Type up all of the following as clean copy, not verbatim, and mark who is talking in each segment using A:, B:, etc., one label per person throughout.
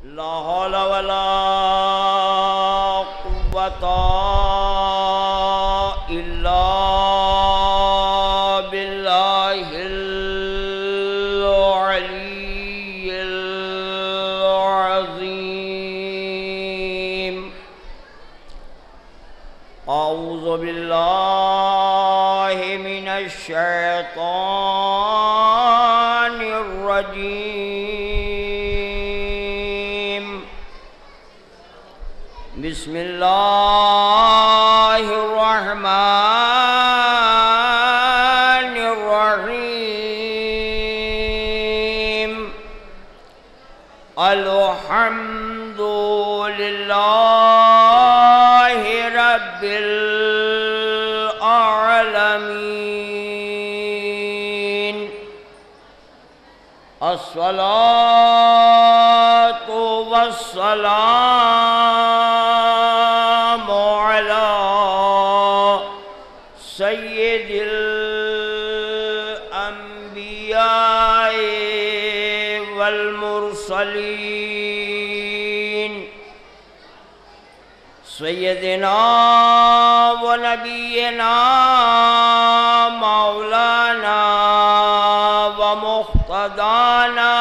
A: لا حول ولا قوة إلا بالله العلي العظيم. أعوذ بالله من الشيطان الرجيم. بسم الله الرحمن الرحيم. الحمد لله رب العالمين. الصلاة والسلام على سيد الأنبياء والمرسلين سيدنا ونبينا مولانا ومقتدانا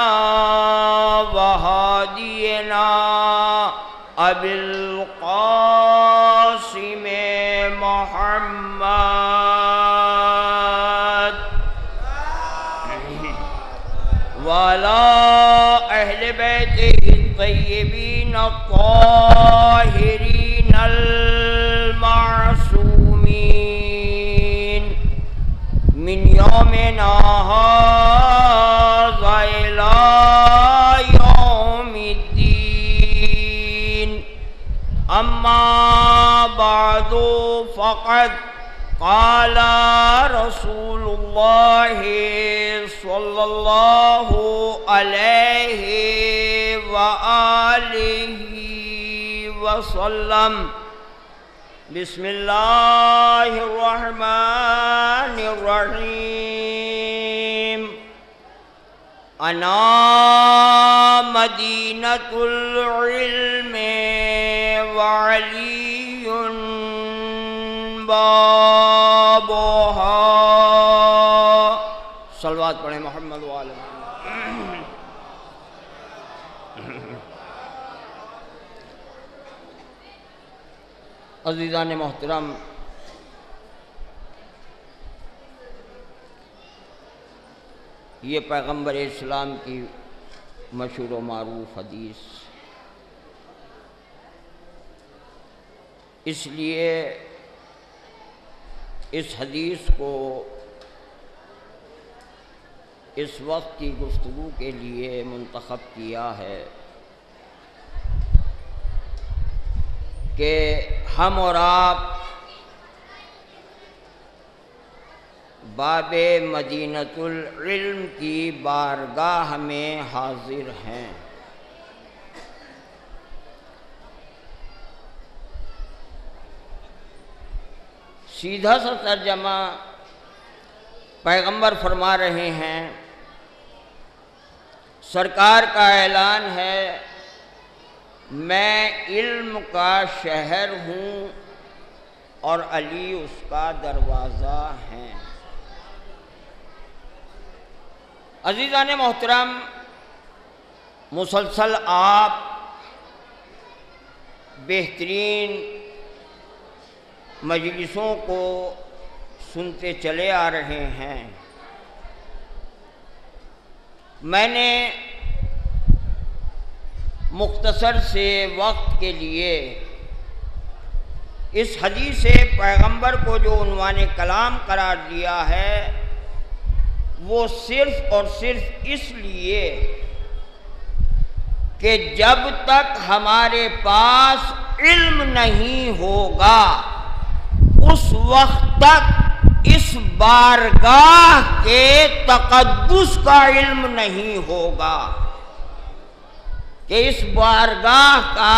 A: وهادينا أبي القاسم محمد وعلى أهل بيته الطيبين الطاهرين المعصومين من يومنا هذا إلى يوم الدين. أما بعد فقد قال رسول الله صلى الله عليه وآله وسلم. بسم الله الرحمن الرحيم. أنا مدينة العلم وعلي بابها. صلوات پڑھیں محمد وآلہ. عزیزان محترم، یہ پیغمبر اسلام کی مشہور و معروف حدیث، اس لیے اس حدیث کو اس وقت کی گفتگو کے لیے منتخب کیا ہے کہ ہم اور آپ باب مدینۃ العلم کی بارگاہ میں حاضر ہیں. سیدھا سا ترجمہ پیغمبر فرما رہے ہیں، سرکار کا اعلان ہے، میں علم کا شہر ہوں اور علی اس کا دروازہ ہیں. عزیزان محترم، مسلسل آپ بہترین مجلسوں کو سنتے چلے آ رہے ہیں. میں نے مختصر سے وقت کے لیے اس حدیث پیغمبر کو جو عنوان کلام قرار دیا ہے وہ صرف اور صرف اس لیے کہ جب تک ہمارے پاس علم نہیں ہوگا اس وقت تک اس بارگاہ کے تقدس کا علم نہیں ہوگا کہ اس بارگاہ کا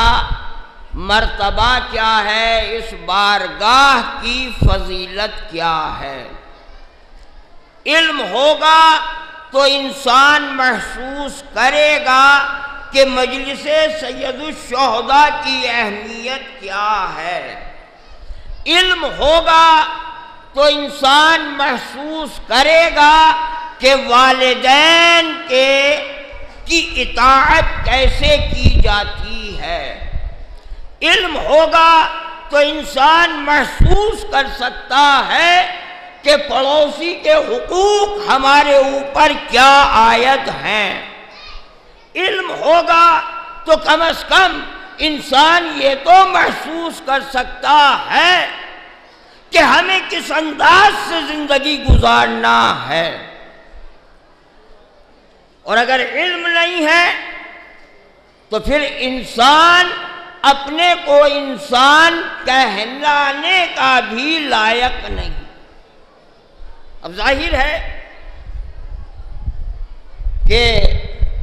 A: مرتبہ کیا ہے، اس بارگاہ کی فضیلت کیا ہے. علم ہوگا تو انسان محسوس کرے گا کہ مجلس سید الشہداء کی اہمیت کیا ہے۔ علم ہوگا تو انسان محسوس کرے گا کہ والدین کی اطاعت کیسے کی جاتی ہے۔ علم ہوگا تو انسان محسوس کر سکتا ہے کہ پڑوسی کے حقوق ہمارے اوپر کیا عائد ہیں۔ علم ہوگا تو کم از کم انسان یہ تو محسوس کر سکتا ہے کہ ہمیں کس انداز سے زندگی گزارنا ہے۔ اور اگر علم نہیں ہے تو پھر انسان اپنے کو انسان کہلانے کا بھی لائق نہیں۔ اب ظاہر ہے کہ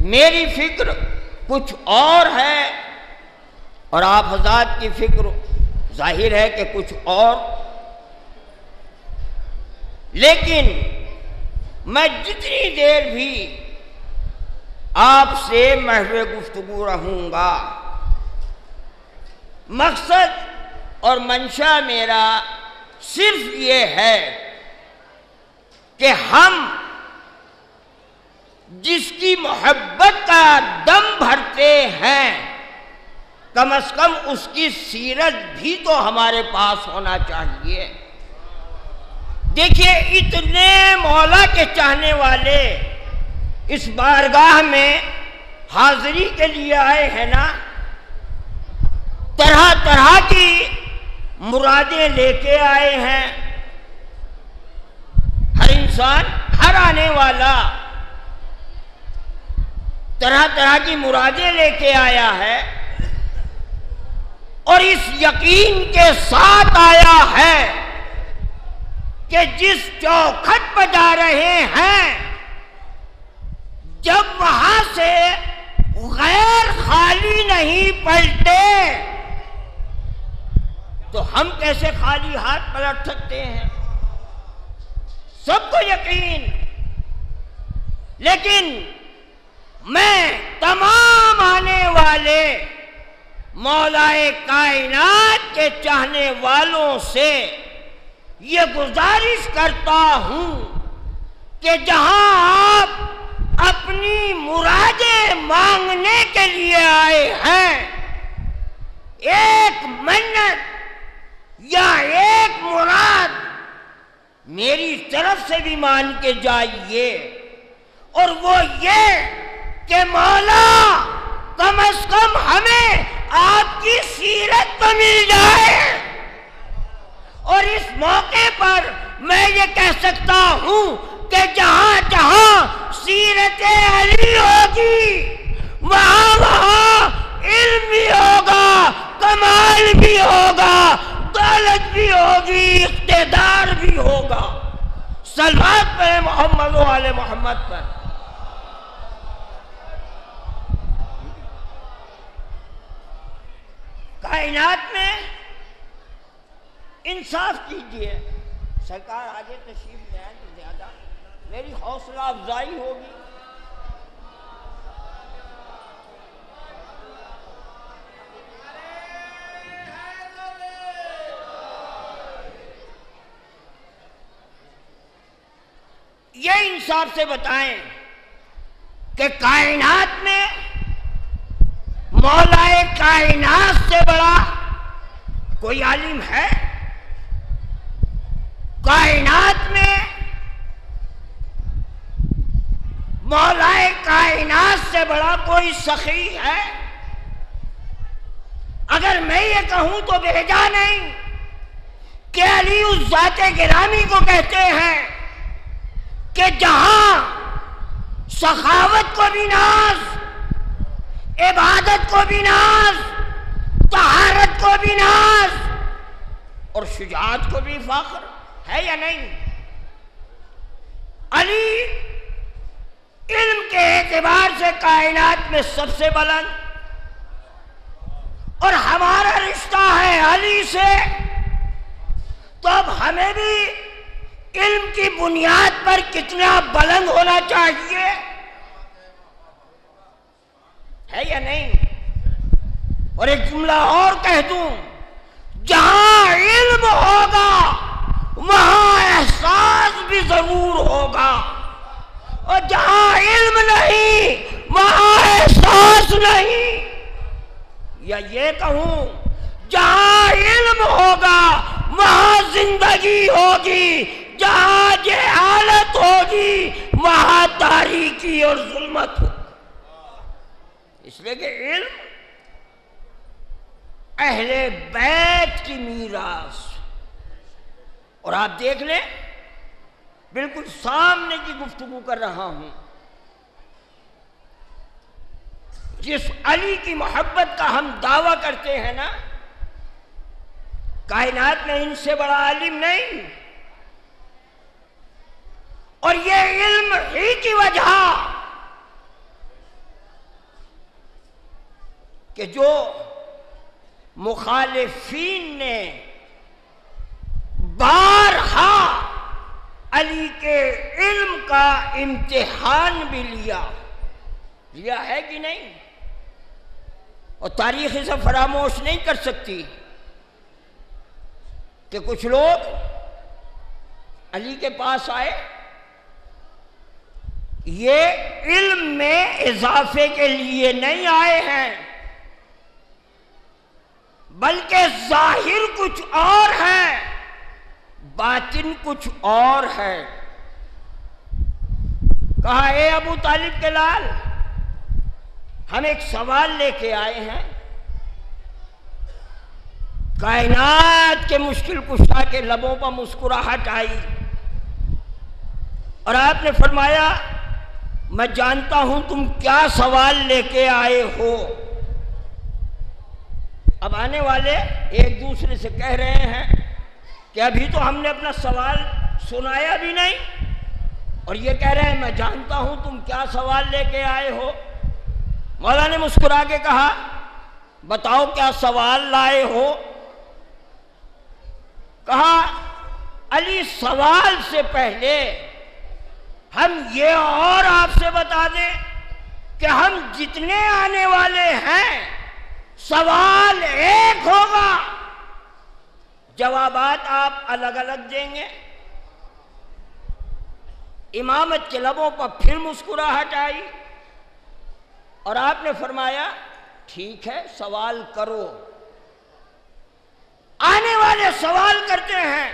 A: میری فکر کچھ اور ہے اور آپ حضرات کی فکر ظاہر ہے کہ کچھ اور، لیکن میں جتنی دیر بھی آپ سے محو گفتگو رہوں گا، مقصد اور منشا میرا صرف یہ ہے کہ ہم جس کی محبت کا دم بھرتے ہیں کم از کم اس کی سیرت بھی تو ہمارے پاس ہونا چاہیے۔ دیکھیے اتنے مولا کے چاہنے والے اس بارگاہ میں حاضری کے لیے آئے ہیں نا، طرح طرح کی مرادیں لے کے آئے ہیں۔ ہر انسان، ہر آنے والا طرح طرح کی مرادیں لے کے آیا ہے اور اس یقین کے ساتھ آیا ہے کہ جس چوکھٹ پہ جا رہے ہیں جب وہاں سے غیر خالی نہیں پلٹے تو ہم کیسے خالی ہاتھ پلٹ سکتے ہیں؟ سب کو یقین، لیکن میں تمام آنے والے مولائے کائنات کے چاہنے والوں سے یہ گزارش کرتا ہوں کہ جہاں آپ اپنی مرادیں مانگنے کے لیے آئے ہیں، ایک منت یا ایک مراد میری طرف سے بھی مان کے جائیے، اور وہ یہ کہ مولا کم از کم ہمیں آپ کی سیرت تو مل جائے۔ اور اس موقع پر میں یہ کہہ سکتا ہوں کہ جہاں جہاں سیرت علی ہوگی وہاں وہاں علم بھی ہوگا، کمال بھی ہوگا، دولت بھی ہوگی، اقتدار بھی ہوگا۔ صلوات پہ محمد و آل محمد پر۔ کائنات میں انصاف کیجئے۔ سرکار آگے تشریف لے آئیں تو زیادہ میری حوصلہ افزائی ہوگی۔ یہ انصاف سے بتائیں کہ کائنات میں مولائے کائنات سے بڑا کوئی عالم ہے؟ کائنات میں مولائے کائنات سے بڑا کوئی سخی ہے؟ اگر میں یہ کہوں تو بھیجا نہیں کہ علی اس ذات گرامی کو کہتے ہیں کہ جہاں سخاوت کو بھی ناز، عبادت کو بھی ناز، طہارت کو بھی ناز اور شجاعت کو بھی فخر ہے یا نہیں؟ علی علم کے اعتبار سے کائنات میں سب سے بلند، اور ہمارا رشتہ ہے علی سے، تو اب ہمیں بھی علم کی بنیاد پر کتنا بلند ہونا چاہیے، ہے یا نہیں؟ اور ایک جملہ اور کہہ دوں، جہاں علم ہوگا وہاں احساس بھی ضرور ہوگا، اور جہاں علم نہیں وہاں احساس نہیں۔ یا یہ کہوں، جہاں علم ہوگا وہاں زندگی ہوگی، جہاں جہالت ہوگی وہاں تاریکی اور ظلمت ہوگی۔ اس لیے کہ علم اہل بیت کی میراث۔ اور آپ دیکھ لیں، بالکل سامنے کی گفتگو کر رہا ہوں، جس علی کی محبت کا ہم دعویٰ کرتے ہیں نا، کائنات میں ان سے بڑا عالم نہیں، اور یہ علم ہی کی وجہ کہ جو مخالفین نے بارہا علی کے علم کا امتحان بھی لیا ہے کہ نہیں، اور تاریخ اسے فراموش نہیں کر سکتی کہ کچھ لوگ علی کے پاس آئے، یہ علم میں اضافے کے لیے نہیں آئے ہیں، بلکہ ظاہر کچھ اور ہے، باطن کچھ اور ہے۔ کہا، اے ابو طالب کے لال، ہم ایک سوال لے کے آئے ہیں۔ کائنات کے مشکل کشا کے لبوں پر مسکراہٹ آئی، اور آپ نے فرمایا، میں جانتا ہوں تم کیا سوال لے کے آئے ہو۔ اب آنے والے ایک دوسرے سے کہہ رہے ہیں کہ ابھی تو ہم نے اپنا سوال سنایا بھی نہیں، اور یہ کہہ رہے ہیں میں جانتا ہوں تم کیا سوال لے کے آئے ہو۔ مولا نے مسکرا کے کہا، بتاؤ کیا سوال لائے ہو۔ کہا، علی سوال سے پہلے ہم یہ اور آپ سے بتا دیں کہ ہم جتنے آنے والے ہیں سوال ایک ہوگا، جوابات آپ الگ الگ دیں گے۔ امامت کے لبوں پر پھر مسکراہٹ آئی، اور آپ نے فرمایا، ٹھیک ہے سوال کرو۔ آنے والے سوال کرتے ہیں،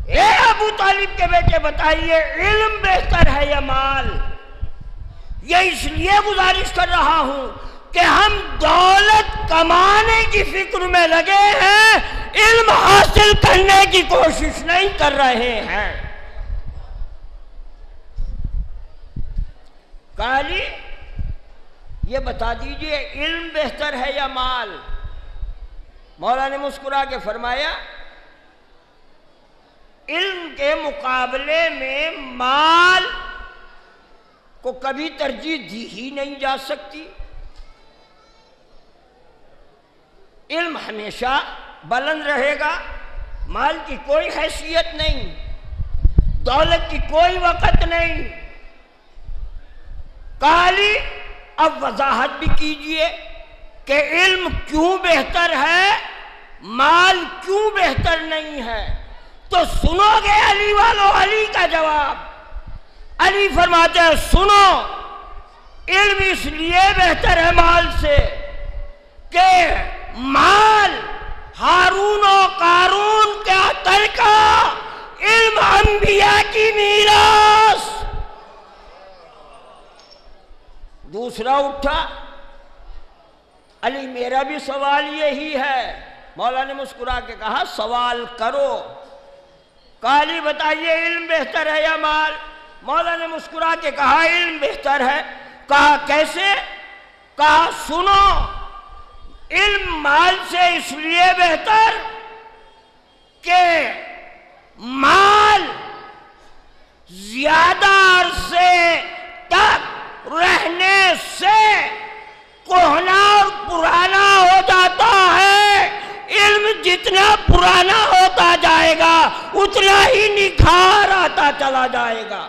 A: اے ابو طالب کے بیٹے بتائیے، علم بہتر ہے یا مال؟ یہ اس لیے گزارش کر رہا ہوں کہ ہم دولت کمانے کی فکر میں لگے ہیں، علم حاصل کرنے کی کوشش نہیں کر رہے ہیں۔ کالی، یہ بتا دیجئے علم بہتر ہے یا مال؟ مولا نے مسکرا کے فرمایا، علم کے مقابلے میں مال کو کبھی ترجیح دی ہی نہیں جا سکتی۔ علم ہمیشہ بلند رہے گا، مال کی کوئی حیثیت نہیں، دولت کی کوئی وقت نہیں۔ کالی، اب وضاحت بھی کیجئے کہ علم کیوں بہتر ہے، مال کیوں بہتر نہیں ہے؟ تو سنو گے علی والو علی کا جواب۔ علی فرماتے ہیں، سنو، علم اس لیے بہتر ہے مال سے کہ مال ہارون و قارون کا ترکہ، علم انبیاء کی میراث۔ دوسرا اٹھا، علی میرا بھی سوال یہی ہے۔ مولا نے مسکرا کے کہا، سوال کرو۔ کالی، بتائیے علم بہتر ہے یا مال؟ مولا نے مسکرا کے کہا، علم بہتر ہے۔ کہا کیسے؟ کہا سنو، علم مال سے اس لیے بہتر کہ مال زیادہ عرصے تک رہنے سے کہنا اور پرانا ہو جاتا ہے، علم جتنا پرانا ہوتا جائے گا اتنا ہی نکھار آتا چلا جائے گا۔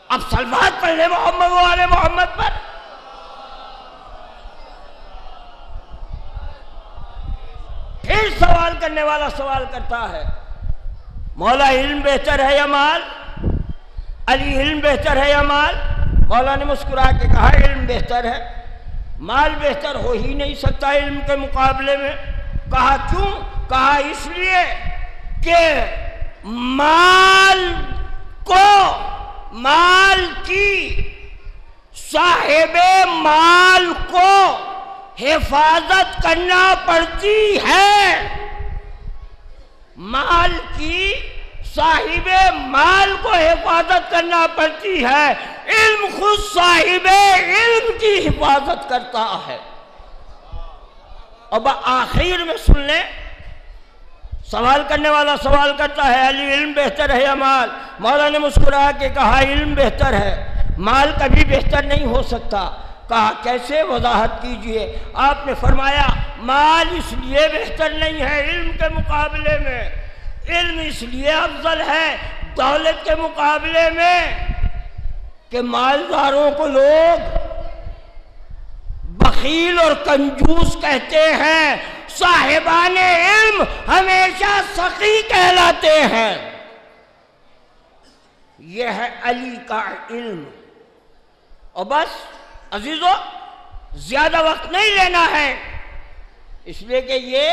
A: اب صلوات پڑھ لے محمد و آل محمد پر. پھر سوال کرنے والا سوال کرتا ہے مولا علم بہتر ہے یا مال؟ علی علم بہتر ہے یا مال؟ مولا نے مسکرا کے کہا علم بہتر ہے، مال بہتر ہو ہی نہیں سکتا علم کے مقابلے میں. کہا کیوں؟ کہا اس لیے کہ مال کی صاحب مال کو حفاظت کرنا پڑتی ہے. مال کی صاحب مال کو حفاظت کرنا پڑتی ہے، علم خود صاحب علم کی حفاظت کرتا ہے. اب آخر میں سن لیں، سوال کرنے والا سوال کرتا ہے علی علم بہتر ہے یا مال؟ مولا نے مسکرا کے کہا علم بہتر ہے، مال کبھی بہتر نہیں ہو سکتا. کہا کیسے؟ وضاحت کیجئے. آپ نے فرمایا مال اس لیے بہتر نہیں ہے علم کے مقابلے میں، علم اس لیے افضل ہے دولت کے مقابلے میں کہ مالداروں کو لوگ بخیل اور کنجوس کہتے ہیں، صاحبان علم ہمیشہ سخی کہلاتے ہیں. یہ ہے علی کا علم. اور بس عزیزو زیادہ وقت نہیں لینا ہے، اس لیے کہ یہ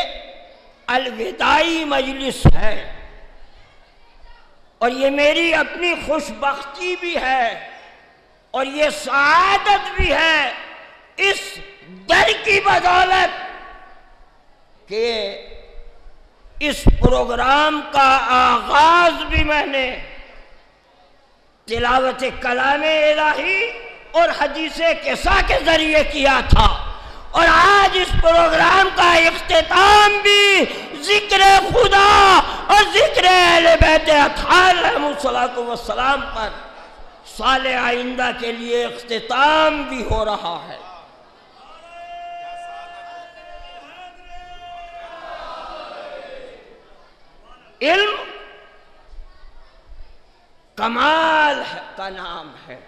A: الوداعی مجلس ہے اور یہ میری اپنی خوش بختی بھی ہے اور یہ سعادت بھی ہے اس در کی بدولت کہ اس پروگرام کا آغاز بھی میں نے تلاوت کلام الہی اور حدیث قصہ کے ذریعے کیا تھا، اور آج اس پروگرام کا اختتام بھی ذکر خدا اور ذکر اہل بیت اطہار علیہ الصلوۃ والسلام پر سال آئندہ کے لیے اختتام بھی ہو رہا ہے. علم کمال کا نام ہے.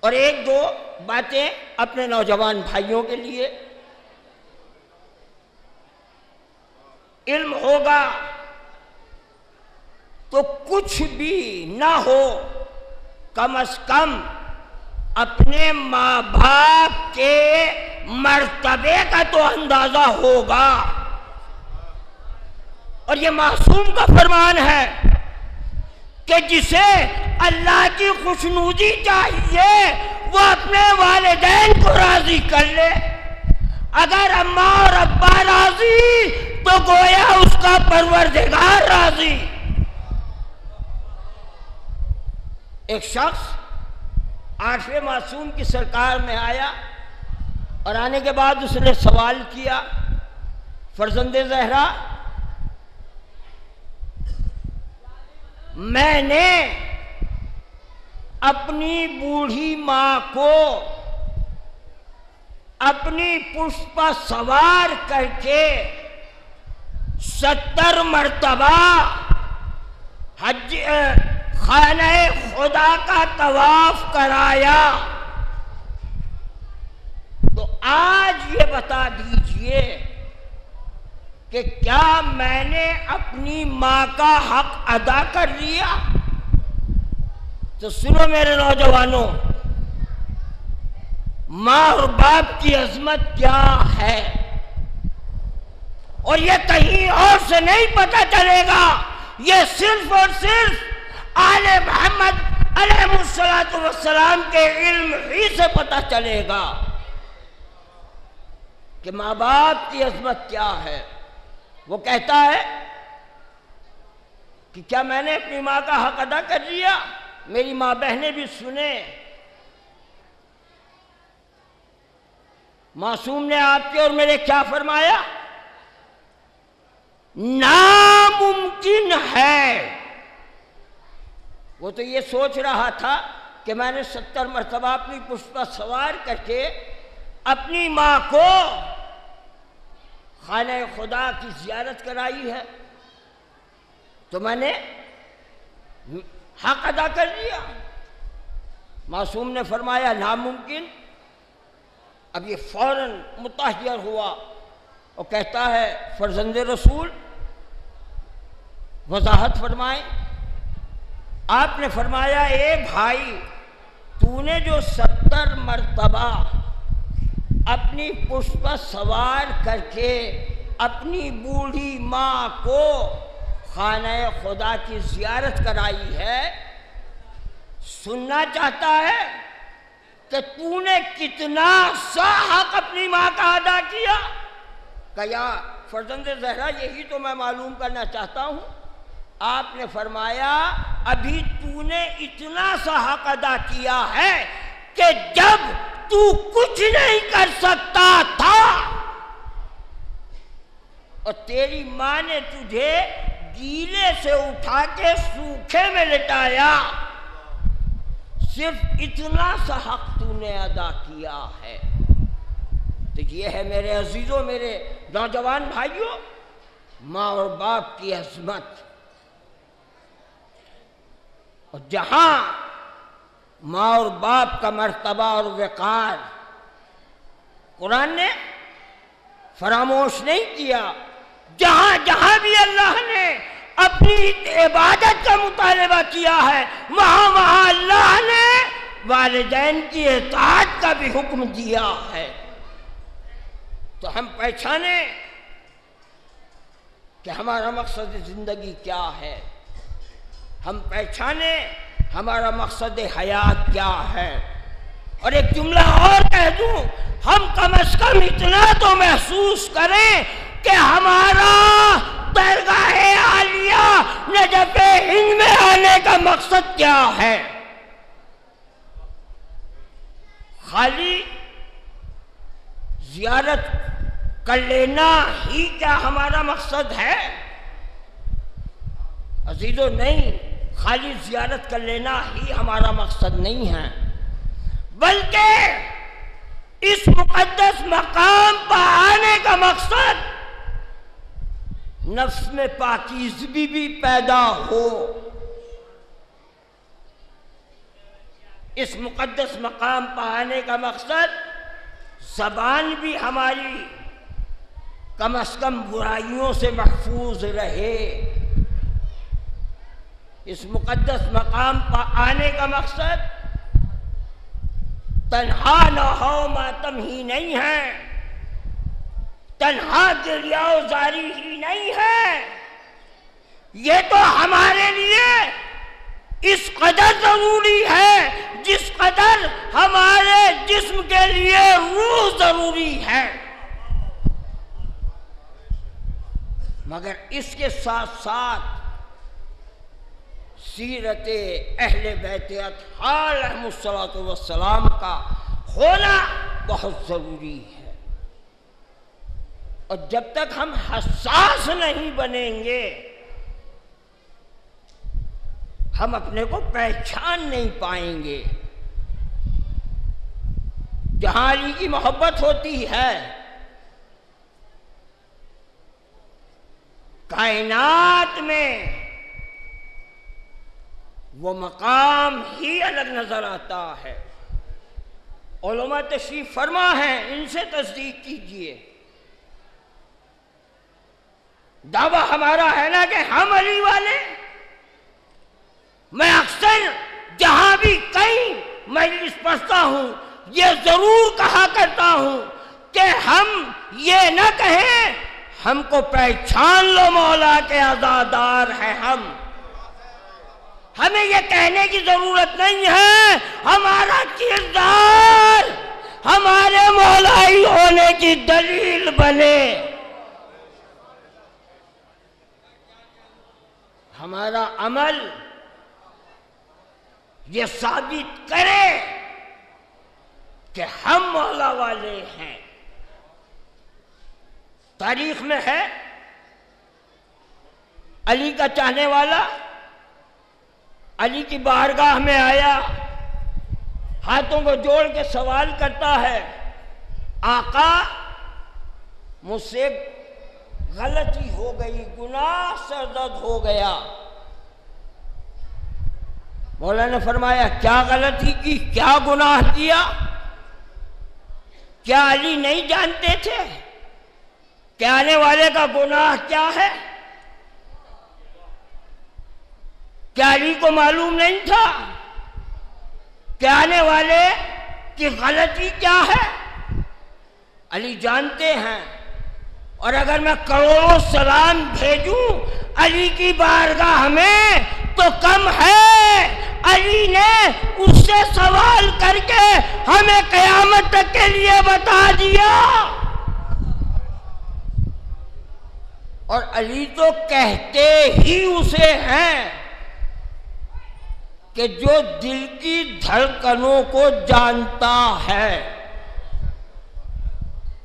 A: اور ایک دو باتیں اپنے نوجوان بھائیوں کے لیے. علم ہوگا تو کچھ بھی نہ ہو، کم از کم اپنے ماں باپ کے مرتبے کا تو اندازہ ہوگا. اور یہ معصوم کا فرمان ہے کہ جسے اللہ کی خوشنودی چاہیے وہ اپنے والدین کو راضی کر لے. اگر اماں اور ابا راضی تو گویا اس کا پروردگار راضی. ایک شخص 8ویں معصوم کی سرکار میں آیا اور آنے کے بعد اس نے سوال کیا، فرزند زہرا میں نے اپنی بوڑھی ماں کو اپنی پشت پر سوار کر کے 70 مرتبہ حج خانہ خدا کا طواف کرایا، تو آج یہ بتا دیجئے کہ کیا میں نے اپنی ماں کا حق ادا کر لیا؟ تو سنو میرے نوجوانوں، ماں اور باپ کی عظمت کیا ہے، اور یہ کہیں اور سے نہیں پتہ چلے گا، یہ صرف اور صرف آل محمد علیہ الصلوۃ والسلام کے علم ہی سے پتہ چلے گا کہ ماں باپ کی عظمت کیا ہے. وہ کہتا ہے کہ کیا میں نے اپنی ماں کا حق ادا کر لیا؟ میری ماں بہنیں بھی سنیں. معصوم نے آپ کے اور میرے کیا فرمایا؟ ناممکن ہے. وہ تو یہ سوچ رہا تھا کہ میں نے 70 مرتبہ اپنی پشت پر سوار کر کے اپنی ماں کو خانہ خدا کی زیارت کرائی ہے، تو میں نے حق ادا کر لیا؟ معصوم نے فرمایا ناممکن۔ اب یہ فوراً متحیر ہوا اور کہتا ہے فرزند رسول وضاحت فرمائیں۔ آپ نے فرمایا اے بھائی، تو نے جو 70 مرتبہ اپنی پشت پر سوار کر کے اپنی بوڑھی ماں کو خانہ خدا کی زیارت کرائی ہے، سننا چاہتا ہے کہ تو نے کتنا سا حق اپنی ماں کا ادا کیا؟ کہ یا فرزند زہرا یہی تو میں معلوم کرنا چاہتا ہوں۔ آپ نے فرمایا ابھی تو نے اتنا سا حق ادا کیا ہے کہ جب تو کچھ نہیں کر سکتا تھا اور تیری ماں نے تجھے گیلے سے اٹھا کے سوکھے میں لٹایا، صرف اتنا سا حق تو نے ادا کیا ہے۔ تو یہ ہے میرے عزیزوں، میرے نوجوان بھائیوں، ماں اور باپ کی عظمت۔ اور جہاں ماں اور باپ کا مرتبہ اور وقار قرآن نے فراموش نہیں کیا، جہاں جہاں بھی اللہ نے اپنی عبادت کا مطالبہ کیا ہے وہاں وہاں اللہ نے والدین کی اطاعت کا بھی حکم دیا ہے۔ تو ہم پہچانے کہ ہمارا مقصد زندگی کیا ہے، ہم پہچانے ہمارا مقصد حیات کیا ہے۔ اور ایک جملہ اور کہہ دوں، ہم کم از کم اتنا تو محسوس کریں کہ ہمارا درگاہ عالیہ نجف ہند میں آنے کا مقصد کیا ہے۔ خالی زیارت کر لینا ہی کیا ہمارا مقصد ہے؟ عزیزو نہیں، خالی زیارت کر لینا ہی ہمارا مقصد نہیں ہے، بلکہ اس مقدس مقام پر آنے کا مقصد نفس میں پاکیزگی بھی پیدا ہو۔ اس مقدس مقام پر آنے کا مقصد زبان بھی ہماری کم از کم برائیوں سے محفوظ رہے۔ اس مقدس مقام پر آنے کا مقصد تنہا نوحہ ماتم ہی نہیں ہے، تنہا گریہ و زاری ہی نہیں ہے، یہ تو ہمارے لیے اس قدر ضروری ہے جس قدر ہمارے جسم کے لیے روح ضروری ہے۔ مگر اس کے ساتھ ساتھ سیرت اہل بیت اطہار علیہم الصلوۃ والسلام کا ہونا بہت ضروری ہے۔ اور جب تک ہم حساس نہیں بنیں گے ہم اپنے کو پہچان نہیں پائیں گے۔ جہاں علی کی محبت ہوتی ہے کائنات میں وہ مقام ہی الگ نظر آتا ہے۔ علماء تشریف فرما ہیں، ان سے تصدیق کیجئے۔ دعویٰ ہمارا ہے نا کہ ہم علی والے، میں اکثر جہاں بھی کہیں مجلس پڑھتا ہوں یہ ضرور کہا کرتا ہوں کہ ہم یہ نہ کہیں ہم کو پہچان لو مولا کے عزادار ہیں ہم، ہمیں یہ کہنے کی ضرورت نہیں ہے ہمارا کردار ہمارے مولائی ہونے کی دلیل بنے، ہمارا عمل یہ ثابت کرے کہ ہم مولا والے ہیں۔ تاریخ میں ہے علی کا چاہنے والا علی کی بارگاہ میں آیا، ہاتھوں کو جوڑ کے سوال کرتا ہے، آقا مجھ سے غلطی ہو گئی، گناہ سرزد ہو گیا، مولا نے فرمایا کیا غلطی کی، کیا گناہ کیا؟ کیا علی نہیں جانتے تھے کہ آنے والے کا گناہ کیا ہے؟ کیا علی کو معلوم نہیں تھا کہ آنے والے کی غلطی کیا ہے؟ علی جانتے ہیں، اور اگر میں کروڑوں سلام بھیجوں علی کی بارگاہ میں تو کم ہے، علی نے اس سے سوال کر کے ہمیں قیامت تک کے لیے بتا دیا۔ اور علی تو کہتے ہی اسے ہیں کہ جو دل کی دھڑکنوں کو جانتا ہے،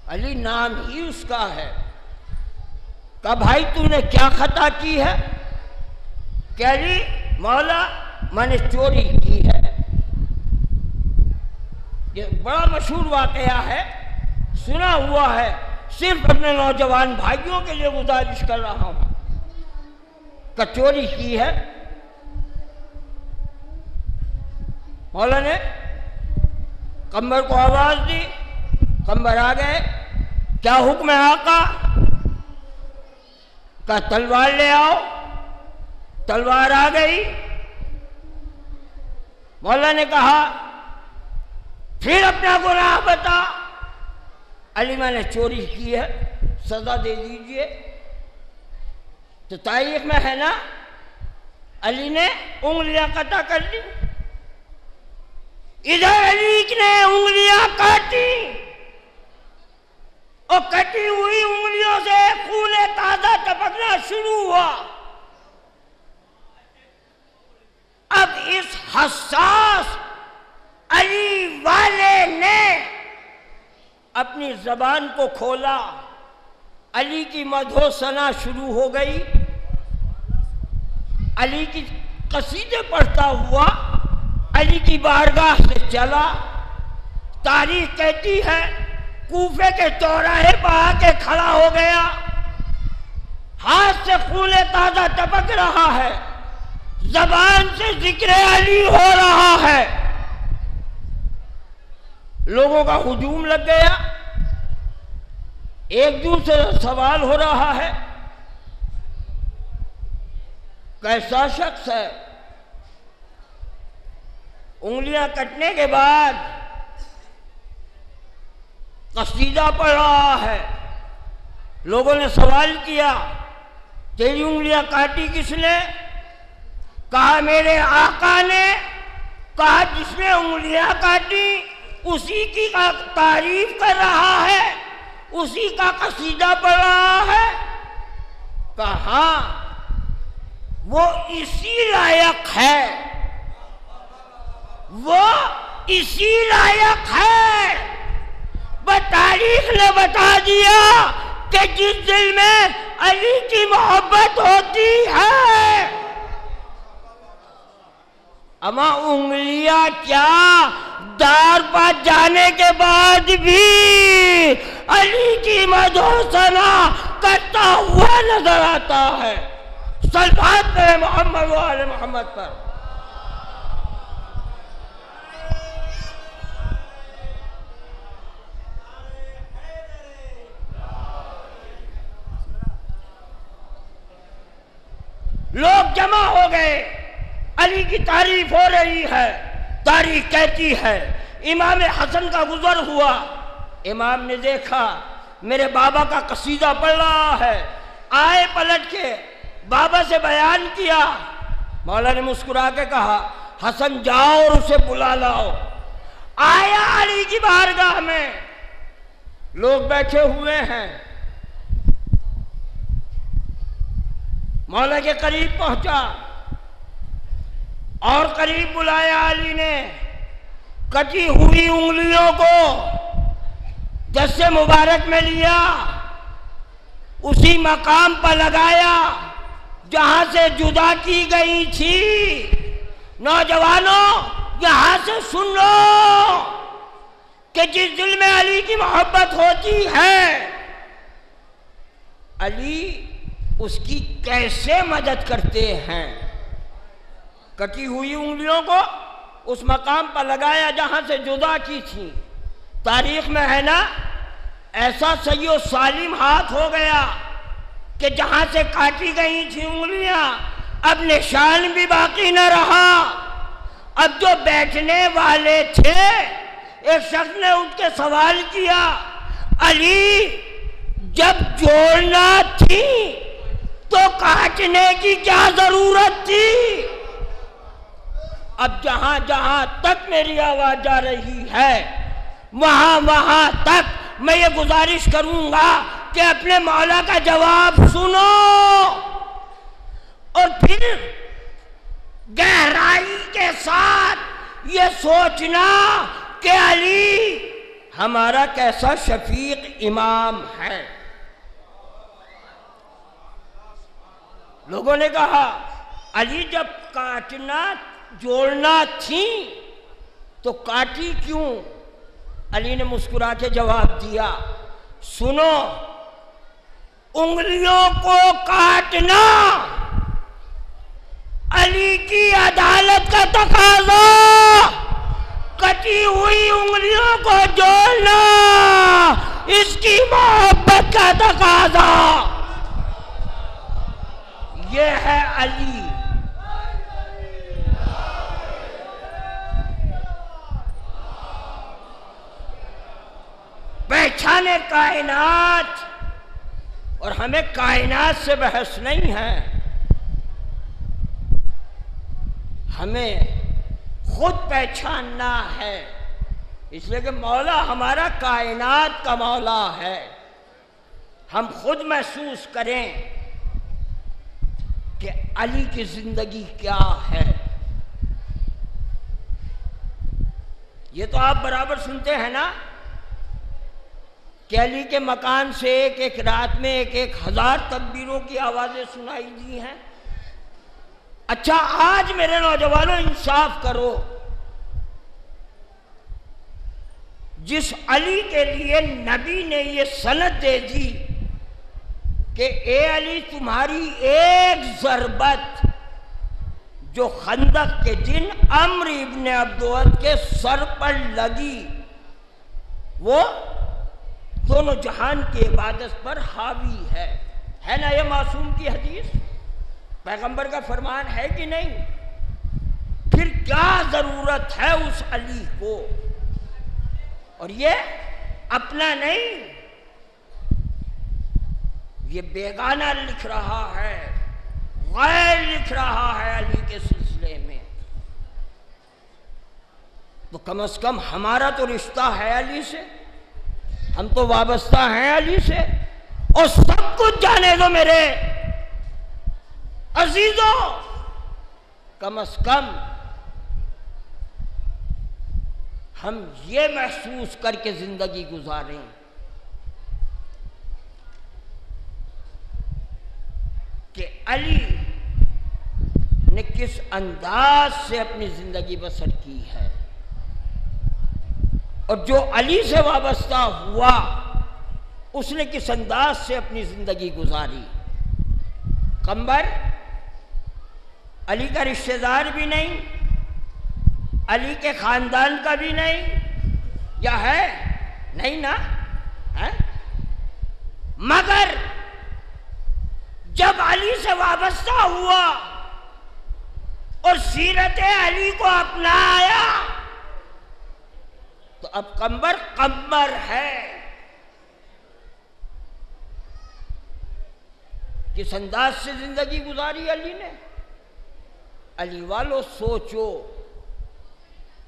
A: علی نام ہی اس کا ہے۔ کہا بھائی تو نے کیا خطا کی ہے؟ کہ علی مولا میں نے چوری کی ہے۔ یہ بڑا مشہور واقعہ ہے، سنا ہوا ہے، صرف اپنے نوجوان بھائیوں کے لیے گزارش کر رہا ہوں کہ چوری کی ہے۔ مولا نے قمر کو آواز دی، قمر آ گئے، کیا حکم ہے آقا؟ کہا تلوار لے آؤ، تلوار آ گئی۔ مولا نے کہا پھر اپنا گناہ بتا۔ علی میں نے چوری کی ہے، سزا دے دیجئے۔ تو تاریخ میں ہے نا، علی نے انگلیاں قطع کر لی، ادھر علی نے انگلیاں کاٹی، اور کٹی ہوئی انگلیوں سے خون تازہ ٹپکنا شروع ہوا۔ اب اس حساس علی والے نے اپنی زبان کو کھولا، علی کی مدح و ثنا شروع ہو گئی، علی کی قصیدے پڑھتا ہوا علی کی بارگاہ سے چلا۔ تاریخ کہتی ہے کوفے کے چوراہے پر آ کے کھڑا ہو گیا، ہاتھ سے خون تازہ ٹپک رہا ہے، زبان سے ذکر علی ہو رہا ہے۔ لوگوں کا ہجوم لگ گیا، ایک دوسرے سے سوال ہو رہا ہے کیسا شخص ہے؟ انگلیاں کٹنے کے بعد قصیدہ پڑھ رہا ہے۔ لوگوں نے سوال کیا تیری انگلیاں کاٹی کس نے؟ کہا میرے آقا نے۔ کہا جس نے انگلیاں کاٹی اسی کی تعریف کر رہا ہے، اسی کا قصیدہ پڑھ رہا ہے؟ کہا ہاں وہ اسی لائق ہے، وہ اسی لائق ہے۔ تاریخ نے بتا دیا کہ جس دل میں علی کی محبت ہوتی ہے، اما انگلیاں کیا دار پر جانے کے بعد بھی علی کی مدح و ثنا کرتا ہوا نظر آتا ہے۔ صلوات کرے محمد و آل محمد پر۔ لوگ جمع ہو گئے، علی کی تعریف ہو رہی ہے۔ تاریخ کہتی ہے امام حسن کا گزر ہوا، امام نے دیکھا میرے بابا کا قصیدہ پڑھ رہا ہے، آئے پلٹ کے بابا سے بیان کیا۔ مولا نے مسکرا کے کہا حسن جاؤ اور اسے بلا لاؤ۔ آیا علی کی بارگاہ میں، لوگ بیٹھے ہوئے ہیں، مولا کے قریب پہنچا اور قریب بلایا علی نے، کٹی ہوئی انگلیوں کو دست مبارک میں لیا، اسی مقام پر لگایا جہاں سے جدا کی گئی تھی۔ نوجوانوں یہاں سے سن لو کہ جس دل میں علی کی محبت ہوتی ہے، علی اس کی کیسے مدد کرتے ہیں۔ کٹی ہوئی انگلیوں کو اس مقام پر لگایا جہاں سے جدا کی تھی. تاریخ میں ہے نا ایسا صحیح و سالم ہاتھ ہو گیا کہ جہاں سے کاٹی گئی تھی انگلیاں اب نشان بھی باقی نہ رہا. اب جو بیٹھنے والے تھے ایک شخص نے اٹھ کے سوال کیا علی جب جوڑنا تھی تو کاٹنے کی کیا ضرورت تھی؟ اب جہاں جہاں تک میری آواز جا رہی ہے وہاں تک میں یہ گزارش کروں گا کہ اپنے مولا کا جواب سنو اور پھر گہرائی کے ساتھ یہ سوچنا کہ علی ہمارا کیسا شفیق امام ہے. لوگوں نے کہا علی جب کاٹنا جوڑنا تھی تو کاٹی کیوں؟ علی نے مسکرا کے جواب دیا سنو انگلیوں کو کاٹنا علی کی عدالت کا تقاضا، کٹی ہوئی انگلیوں کو جوڑنا اس کی محبت کا تقاضا. یہ ہے علی. پہچانے کائنات، اور ہمیں کائنات سے بحث نہیں ہے، ہمیں خود پہچاننا ہے. اس لیے کہ مولا ہمارا کائنات کا مولا ہے. ہم خود محسوس کریں کہ علی کی زندگی کیا ہے. یہ تو آپ برابر سنتے ہیں نا کہ علی کے مکان سے ایک ایک رات میں 1,000 تکبیروں کی آوازیں سنائی دی ہیں. اچھا آج میرے نوجوانوں انصاف کرو، جس علی کے لیے نبی نے یہ سند دے دی کہ اے علی تمہاری ایک ضربت جو خندق کے دن عمرو ابن عبدود کے سر پر لگی وہ دونوں جہان کی عبادت پر حاوی ہے نا؟ یہ معصوم کی حدیث، پیغمبر کا فرمان ہے کہ نہیں؟ پھر کیا ضرورت ہے اس علی کو؟ اور یہ اپنا نہیں، یہ بیگانہ لکھ رہا ہے، غیر لکھ رہا ہے علی کے سلسلے میں. تو کم از کم ہمارا تو رشتہ ہے علی سے، ہم تو وابستہ ہیں علی سے. اور سب کچھ جانے دو میرے عزیزوں، کم از کم ہم یہ محسوس کر کے زندگی گزاریں کہ علی نے کس انداز سے اپنی زندگی بسر کی ہے، اور جو علی سے وابستہ ہوا اس نے کس انداز سے اپنی زندگی گزاری. قمبر علی کا رشتہ دار بھی نہیں، علی کے خاندان کا بھی نہیں، یا ہے؟ نہیں نا؟ مگر جب علی سے وابستہ ہوا اور سیرت علی کو اپنایا تو اب قمبر ہے. کس انداز سے زندگی گزاری علی نے؟ علی والو سوچو،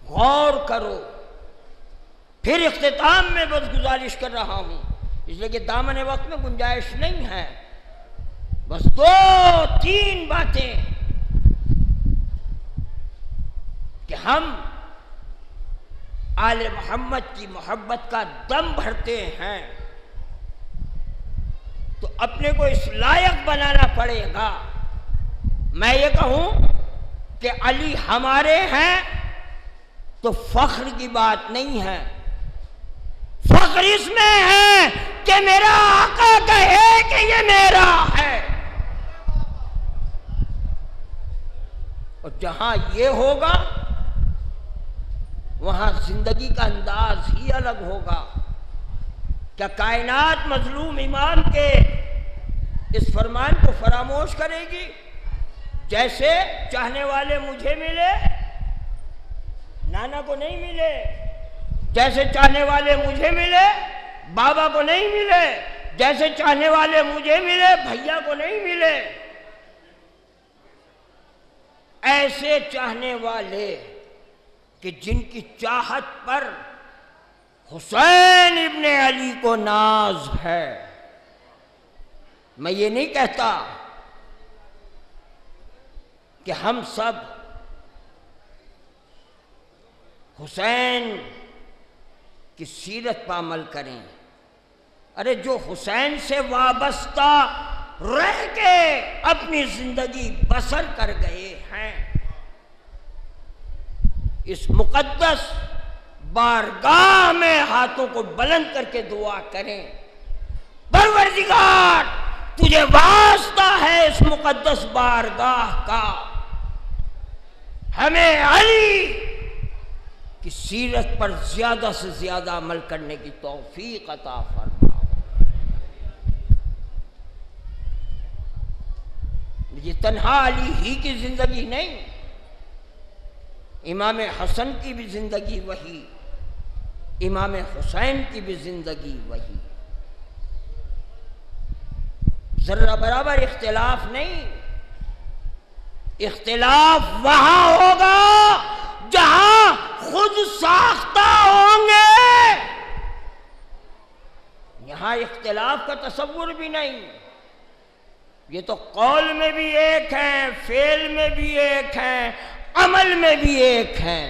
A: غور کرو. پھر اختتام میں بس گزارش کر رہا ہوں، اس لیے کہ دامن وقت میں گنجائش نہیں ہے، بس 2-3 باتیں کہ ہم آل محمد کی محبت کا دم بھرتے ہیں تو اپنے کو اس لائق بنانا پڑے گا. میں یہ کہوں کہ علی ہمارے ہیں تو فخر کی بات نہیں ہے، فخر اس میں ہے کہ میرا آقا کہے کہ یہ میرا ہے. اور جہاں یہ ہوگا وہاں زندگی کا انداز ہی الگ ہوگا۔ کیا کائنات مظلوم امام کے اس فرمان کو فراموش کرے گی؟ جیسے چاہنے والے مجھے ملے، نانا کو نہیں ملے، جیسے چاہنے والے مجھے ملے بابا کو نہیں ملے، جیسے چاہنے والے مجھے ملے بھیا کو نہیں ملے، ایسے چاہنے والے کہ جن کی چاہت پر حسین ابن علی کو ناز ہے۔ میں یہ نہیں کہتا کہ ہم سب حسین کی سیرت پر عمل کریں، ارے جو حسین سے وابستہ رہ کے اپنی زندگی بسر کر گئے ہیں، اس مقدس بارگاہ میں ہاتھوں کو بلند کر کے دعا کریں، پروردگار تجھے واسطہ ہے اس مقدس بارگاہ کا، ہمیں علی کی سیرت پر زیادہ سے زیادہ عمل کرنے کی توفیق عطا فرما۔ یہ تنہا علی ہی کی زندگی نہیں، امام حسن کی بھی زندگی وہی، امام حسین کی بھی زندگی وہی، ذرہ برابر اختلاف نہیں۔ اختلاف وہاں ہوگا جہاں خود ساختہ ہوں گے، یہاں اختلاف کا تصور بھی نہیں۔ یہ تو قول میں بھی ایک ہیں، فعل میں بھی ایک ہیں، عمل میں بھی ایک ہیں،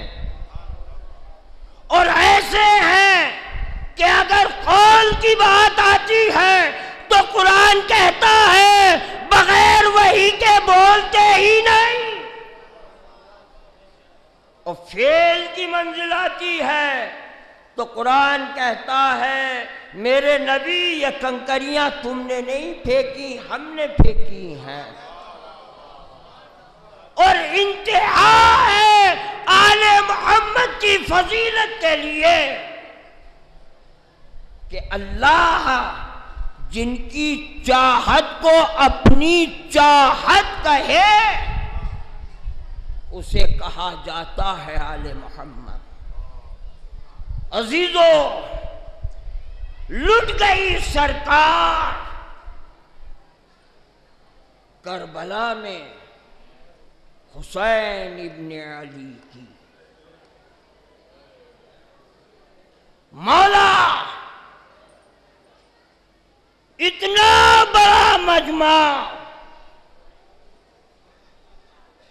A: اور ایسے ہیں کہ اگر قول کی بات آتی ہے تو قرآن کہتا ہے بغیر وحی کے بولتے ہی نہیں، اور فعل کی منزل آتی ہے تو قرآن کہتا ہے میرے نبی یہ کنکریاں تم نے نہیں پھینکی، ہم نے پھینکی ہیں۔ اور انتہا ہے آل محمد کی فضیلت کے لیے کہ اللہ جن کی چاہت کو اپنی چاہت کہے اسے کہا جاتا ہے آل محمد۔ عزیزو، لٹ گئی سرکار کربلا میں حسین ابن علی کی۔ مولا اتنا بڑا مجمع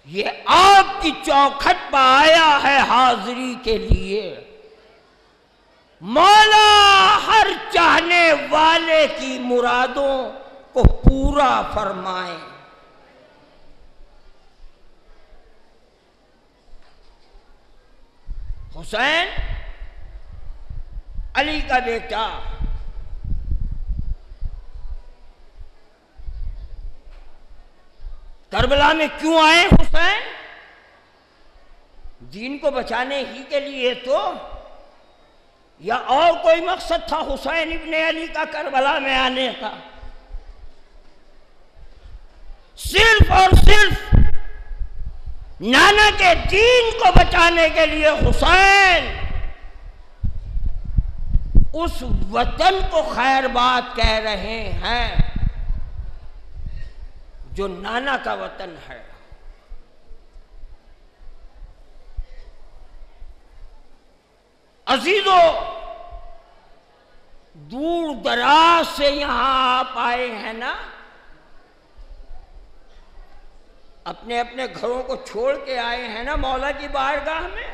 A: یہ آپ کی چوکھٹ پر آیا ہے حاضری کے لیے، مولا ہر چاہنے والے کی مرادوں کو پورا فرمائیں۔ حسین علی کا بیٹا، کربلا میں کیوں آئے حسین؟ دین کو بچانے ہی کے لیے تو، یا اور کوئی مقصد تھا حسین ابن علی کا کربلا میں آنے کا؟ صرف اور صرف نانا کے دین کو بچانے کے لیے حسین اس وطن کو خیر بات کہہ رہے ہیں جو نانا کا وطن ہے۔ عزیزو، دور دراز سے یہاں آپ آئے ہیں نا، اپنے اپنے گھروں کو چھوڑ کے آئے ہیں نا مولا کی بارگاہ میں۔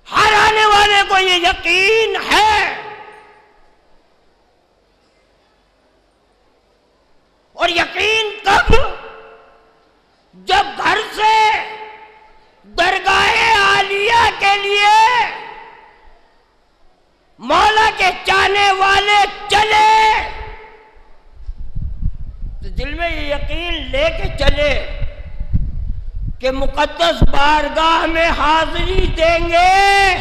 A: ہر آنے والے کو یہ یقین ہے، اور یقین کب؟ جب گھر سے درگاہ عالیہ کے لیے مولا کے چاہنے والے چلے تو دل میں یہ یقین لے کے چلے کہ مقدس بارگاہ میں حاضری دیں گے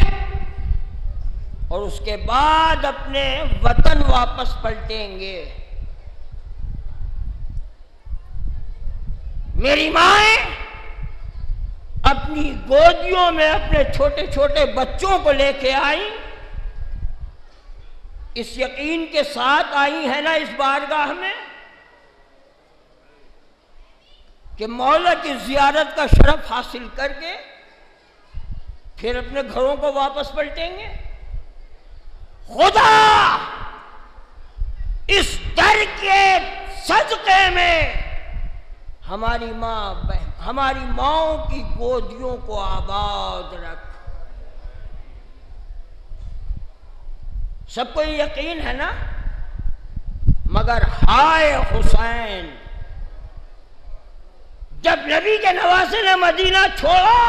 A: اور اس کے بعد اپنے وطن واپس پلٹیں گے۔ میری مائیں اپنی گودیوں میں اپنے چھوٹے چھوٹے بچوں کو لے کے آئیں، اس یقین کے ساتھ آئی ہیں نا اس بارگاہ میں کہ مولا کی زیارت کا شرف حاصل کر کے پھر اپنے گھروں کو واپس پلٹیں گے۔ خدا اس در کے صدقے میں ہماری ماؤں کی گودیوں کو آباد رکھ۔ سب کو یہ یقین ہے نا، مگر ہائے حسین، جب نبی کے نواسے نے مدینہ چھوڑا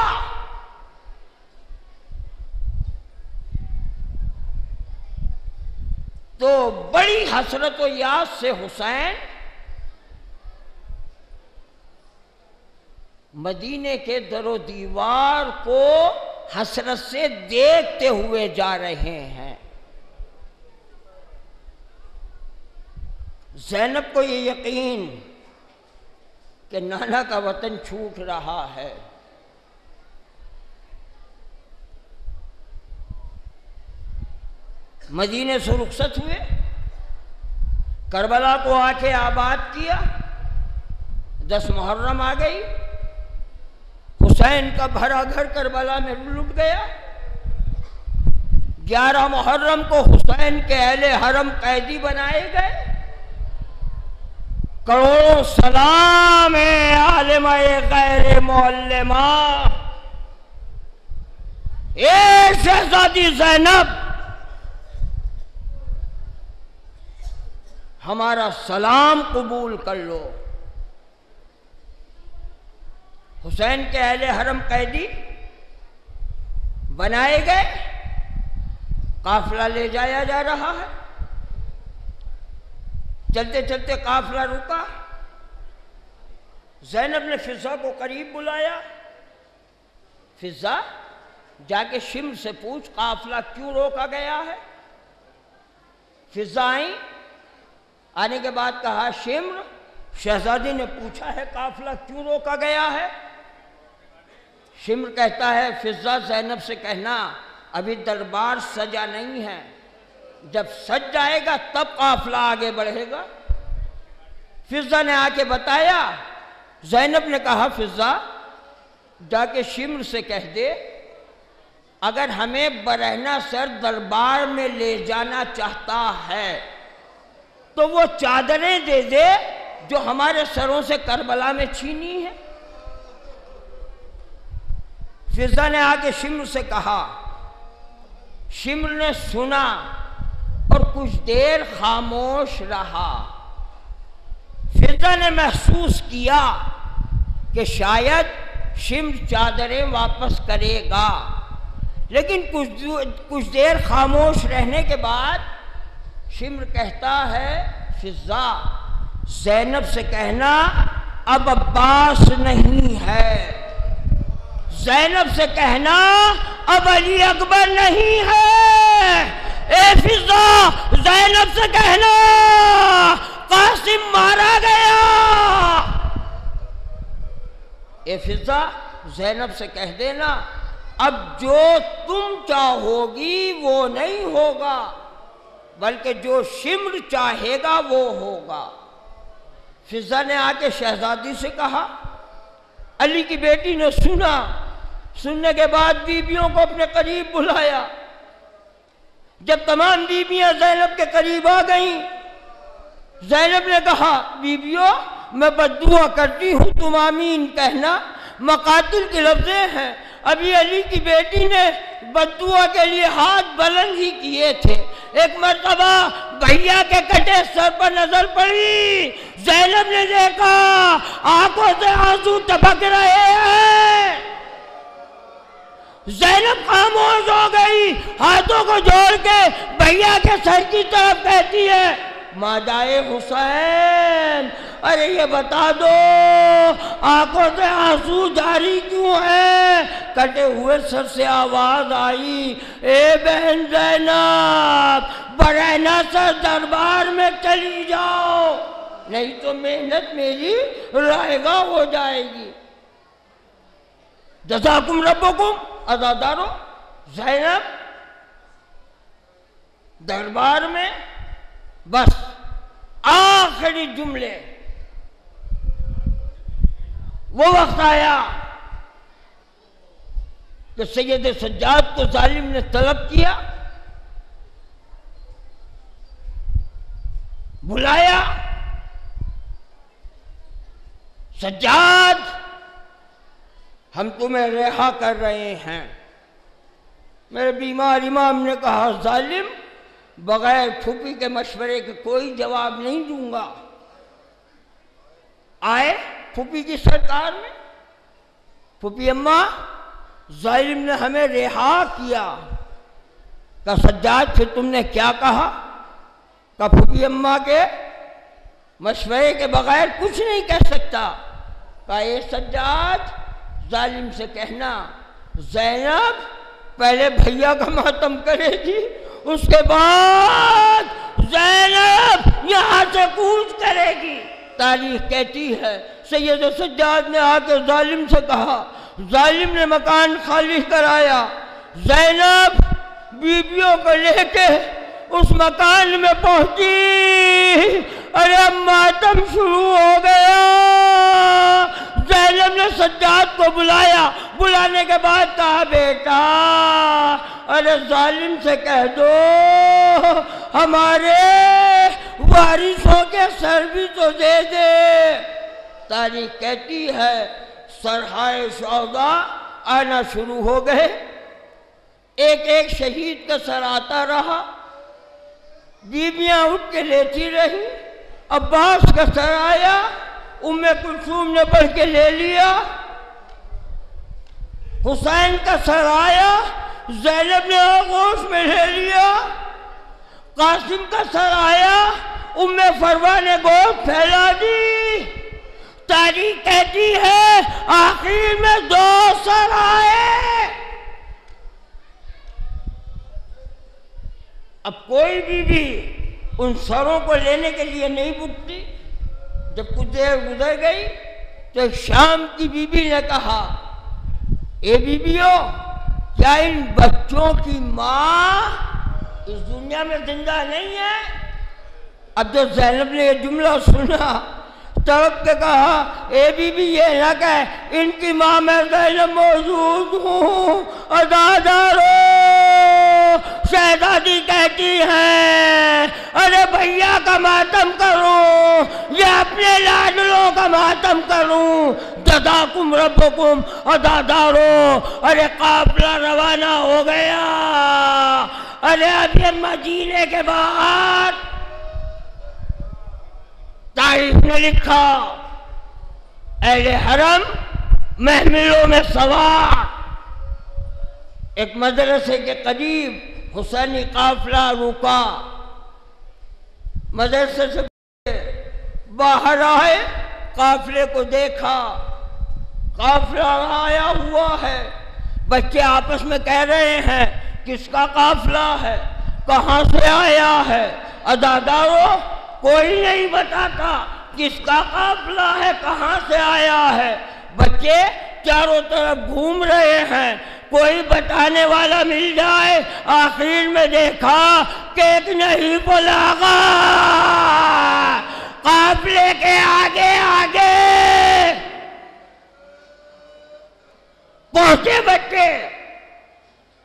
A: تو بڑی حسرت و یاس سے حسین مدینے کے در و دیوار کو حسرت سے دیکھتے ہوئے جا رہے ہیں۔ زینب کو یہ یقین کہ نانا کا وطن چھوٹ رہا ہے، مدینے سے رخصت ہوئے، کربلا کو آ کے آباد کیا، 10 محرم آ گئی، حسین کا بھرا گھر کربلا میں لٹ گیا۔ 11 محرم کو حسین کے اہل حرم قیدی بنائے گئے۔ کروڑوں سلام عالمہ غیر معلمہ، اے شہزادی زینب، ہمارا سلام قبول کر لو۔ حسین کے اہل حرم قیدی بنائے گئے، قافلہ لے جایا جا رہا ہے، چلتے چلتے قافلہ رکا، زینب نے فضا کو قریب بلایا، فضا جا کے شمر سے پوچھ قافلہ کیوں روکا گیا ہے۔ فضا آئیں، آنے کے بعد کہا شمر، شہزادی نے پوچھا ہے قافلہ کیوں روکا گیا ہے۔ شمر کہتا ہے فضا زینب سے کہنا ابھی دربار سجا نہیں ہے، جب سج جائے گا تب قافلہ آگے بڑھے گا۔ فضا نے آ کے بتایا، زینب نے کہا فضا جا کے شمر سے کہہ دے اگر ہمیں برہنہ سر دربار میں لے جانا چاہتا ہے تو وہ چادریں دے دے جو ہمارے سروں سے کربلا میں چھینی ہے۔ فضا نے آ کے شمر سے کہا، شمر نے سنا اور کچھ دیر خاموش رہا۔ فضا نے محسوس کیا کہ شاید شمر چادریں واپس کرے گا، لیکن کچھ دیر خاموش رہنے کے بعد شمر کہتا ہے فضا زینب سے کہنا اب عباس نہیں ہے، زینب سے کہنا اب علی اکبر نہیں ہے، اے فضا زینب سے کہنا قاسم مارا گیا۔ اے فضا زینب سے کہہ دینا اب جو تم چاہو گی وہ نہیں ہوگا بلکہ جو شمر چاہے گا وہ ہوگا۔ فضا نے آ کے شہزادی سے کہا، علی کی بیٹی نے سنا، سننے کے بعد بیویوں کو اپنے قریب بلایا۔ جب تمام بیویاں زینب کے قریب آ گئیں، زینب نے کہا بیویوں میں بددعا کرتی ہوں تم آمین کہنا، مقاتل کے لفظیں ہیں، ابھی علی کی بیٹی نے بددعا کے لیے ہاتھ بلند ہی کیے تھے، ایک مرتبہ بھیا کے کٹے سر پر نظر پڑی، زینب نے دیکھا آنکھوں سے آنسو ٹپک رہے ہیں، زینب خاموش ہو گئی، ہاتھوں کو جوڑ کے بھیا کے سر کی طرف کہتی ہے مادائے حسین ارے یہ بتا دو آنکھوں سے آنسو جاری کیوں ہیں؟ کٹے ہوئے سر سے آواز آئی، اے بہن زینب برہنہ سر دربار میں چلی جاؤ، نہیں تو محنت میری رائگاں ہو جائے گی۔ جزاکم ربکم عزادارو، زینب دربار میں بس آخری جملے، وہ وقت آیا کہ سید سجاد کو ظالم نے طلب کیا، بلایا، سجاد ہم تمہیں رہا کر رہے ہیں۔ میرے بیمار امام نے کہا ظالم بغیر پھوپھی کے مشورے کے کوئی جواب نہیں دوں گا۔ آئے پھوپھی کی سرکار میں، پھوپھی اماں ظالم نے ہمیں رہا کیا۔ کہا سجاد پھر تم نے کیا کہا؟ کہا پھوپھی اماں کے مشورے کے بغیر کچھ نہیں کہہ سکتا۔ کہا اے سجاد ظالم سے کہنا زینب پہلے بھیا کا ماتم کرے گی، اس کے بعد زینب یہاں سے کوچ کرے گی۔ تاریخ کہتی ہے سید سجاد نے آ کے ظالم سے کہا، ظالم نے مکان خالی کرایا، زینب بیویوں کو لے کے اس مکان میں پہنچی، ارے اب ماتم شروع ہو گیا۔ زینب نے سجاد کو بلایا، بلانے کے بعد کہا بیٹا ارے ظالم سے کہہ دو ہمارے وارثوں کے سر بھی تو دے دے۔ تاریخ کہتی ہے سرحائے شہداء آنا شروع ہو گئے، ایک ایک شہید کا سر آتا رہا، بیویاں اٹھ کے لیتی رہی۔ عباس کا سر آیا، ام کلثوم نے بڑھ کے لے لیا۔ حسین کا سر آیا، زینب نے آغوش میں لے لیا۔ قاسم کا سر آیا، ام فروہ نے گود پھیلا دی۔ تاریخ کہتی ہے آخر میں 2 سر آئے۔ اب کوئی بھی ان سروں کو لینے کے لیے نہیں بکتی۔ جب کچھ دیر گزر گئی تو ایک شام کی بی بی نے کہا اے بیویوں کیا ان بچوں کی ماں اس دنیا میں زندہ نہیں ہے؟ اب جو زینب نے یہ جملہ سنا تڑپ کے کہا اے بی بی یہ نہ کہے ان کی ماں میں زینب موجود ہوں۔ عزادارو شہزادی کہتی ہیں ارے بھیا کا ماتم کروں یا اپنے لاڈلوں کا ماتم کروں؟ جزاکم ربکم عزادارو، ارے قافلہ روانہ ہو گیا۔ ارے اب یہ مدینے کے بعد تاریخ نے لکھا اہل حرم محملوں میں سوار، ایک مدرسے کے قریب حسینی قافلہ رکا، مدرسے سے باہر آئے، قافلے کو دیکھا، قافلہ آیا ہوا ہے، بچے آپس میں کہہ رہے ہیں کس کا قافلہ ہے، کہاں سے آیا ہے؟ عزادارو کوئی نہیں بتاتا کس کا قافلہ ہے، کہاں سے آیا ہے۔ بچے چاروں طرف گھوم رہے ہیں، کوئی بتانے والا مل جائے۔ آخر میں دیکھا کہ ایک نہیں بلاغا قافلے کے آگے آگے پہنچے بچے،